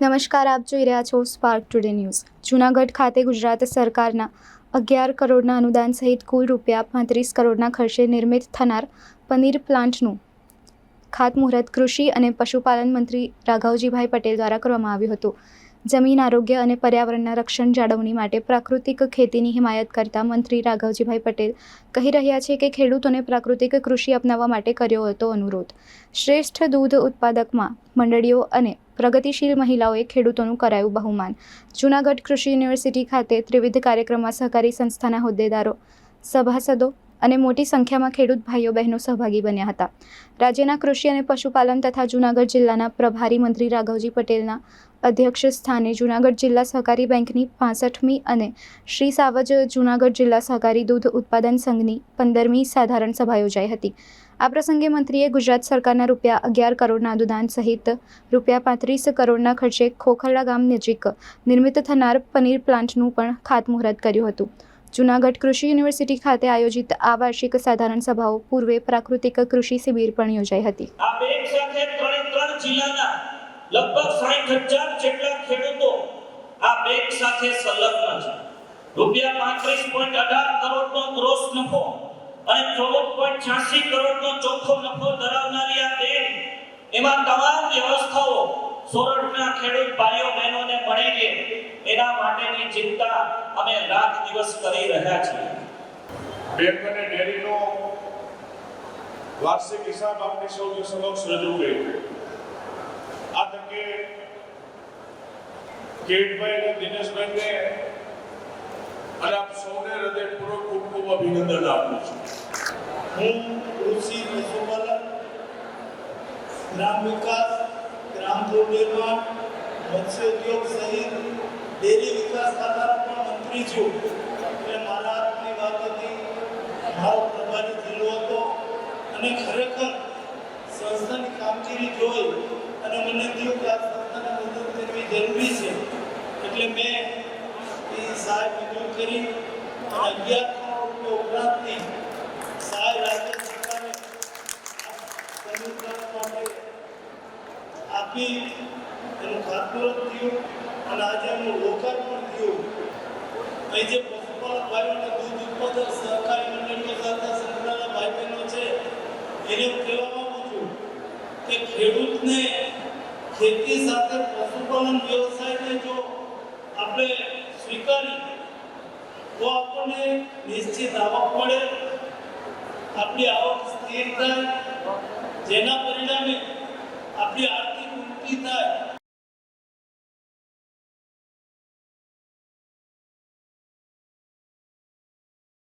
નમસ્કાર, આપ જોઈ રહ્યા છો સ્પાર્ક ટુડે ન્યૂઝ। જૂનાગઢ ખાતે ગુજરાત સરકારના 11 કરોડના અનુદાન સહિત કુલ ₹35 કરોડના ખર્ચે નિર્મિત થનાર પનીર પ્લાન્ટનું ખાતમુહૂર્ત કૃષિ અને પશુપાલન મંત્રી રાઘવજીભાઈ પટેલ દ્વારા કરવામાં આવ્યું હતું। જમીન આરોગ્ય અને પર્યાવરણના રક્ષણ જાળવણી માટે પ્રાકૃતિક ખેતીની હિમાયત કરતા મંત્રી રાઘવજીભાઈ પટેલ કહી રહ્યા છે કે ખેડૂતોને પ્રાકૃતિક કૃષિ અપનાવવા માટે કર્યો હતો અનુરોધ। શ્રેષ્ઠ દૂધ ઉત્પાદકમાં મંડળીઓ અને પ્રગતિશીલ મહિલાઓએ ખેડૂતોનું કરાયું બહુમાન। જૂનાગઢ કૃષિ યુનિવર્સિટી ખાતે ત્રિવિધ કાર્યક્રમમાં સહકારી સંસ્થાના હોદ્દેદારો, સભાસદો અને મોટી સંખ્યામાં ખેડૂત ભાઈઓ બહેનો સહભાગી બન્યા હતા। રાજ્યના કૃષિ અને પશુપાલન તથા જૂનાગઢ જિલ્લાના પ્રભારી મંત્રી રાઘવજી પટેલના અધ્યક્ષ સ્થાને જૂનાગઢ જિલ્લા સહકારી બેંકની 65મી અને શ્રી સાવજ જૂનાગઢ જિલ્લા સહકારી દૂધ ઉત્પાદન સંઘની 15મી સાધારણ સભા યોજાઈ હતી। આ પ્રસંગે મંત્રીએ ગુજરાત સરકારના ₹11 કરોડના અનુદાન સહિત ₹35 કરોડના ખર્ચે ખોખરડા ગામ નજીક નિર્મિત થનાર પનીર પ્લાન્ટનું પણ ખાતમુહૂર્ત કર્યું હતું। જૂનાગઢ કૃષિ યુનિવર્સિટી ખાતે આયોજિત આ વાર્ષિક સાધારણ સભાઓ પૂર્વે પ્રાકૃતિક કૃષિ શિબિર પણ યોજાઈ હતી। આ બેંક સાથે ત્રણ જિલ્લાના લગભગ 60,000 જેટલા ખેડૂતો આ બેંક સાથે સંલગ્ન છે। ₹35.18 કરોડનો ગ્રોસ નફો અને 14.86 કરોડનો ચોખ્ખો નફો ધરાવનારી આ બેંક એમાં તમામ વ્યવસ્થાઓ સોરઠના ખેડૂત ભાઈઓ બહેનોને મળી રહે એના માટેની ચિંતા અમે રાત દિવસ કરી રહ્યા છીએ। બેંક અને ડેરીનો વાર્ષિક હિસાબ આપની સૌની સમક્ષ રજૂ કર્યો। આ તકે કેટભાઈ અને દિનેશભાઈને અને આપ સૌને હૃદયપૂર્વક ખૂબ ખૂબ અભિનંદન આપું છું। હું કૃષિ, પશુપાલન, ગ્રામ વિકાસ, ગ્રામ ગૃહ નિર્માણ, મત્સ્ય ઉદ્યોગ સહિત ડેરી વિકાસ ખાતાનો પણ મંત્રી છું। એટલે મારા હાથની વાત હતી, મારો પ્રભારી જિલ્લો હતો અને ખરેખર સંસ્થાની કામગીરી જોઈ અને મને થયું કે આ સંસ્થાને મદદ કરવી જરૂરી છે। એટલે મેં એ સહાય મંજૂર કરી 11 કરોડ રૂપિયા ઉપરાંતની સહાય રાજ્ય સરકારે માટે આપી એનું ખાતમુહૂર્ત થયું અને આજે એનું લોકાર્પણ થયું। અહીં જે પશુપાલક ભાઈઓ અને દૂધ ઉત્પાદક સહકારી મંડળીઓ સાથે સંકળાયેલા ભાઈ બહેનો છે એને હું કહેવા માંગુ છું કે ખેડૂતને ખેતી સાથે પશુપાલન વ્યવસાયને જો આપણે સ્વીકારી તો આપણને નિશ્ચિત આવક મળે, આપણી આવક સ્થિર થાય, જેના પરિણામે આપણી આર્થિક ઉન્નતિ થાય।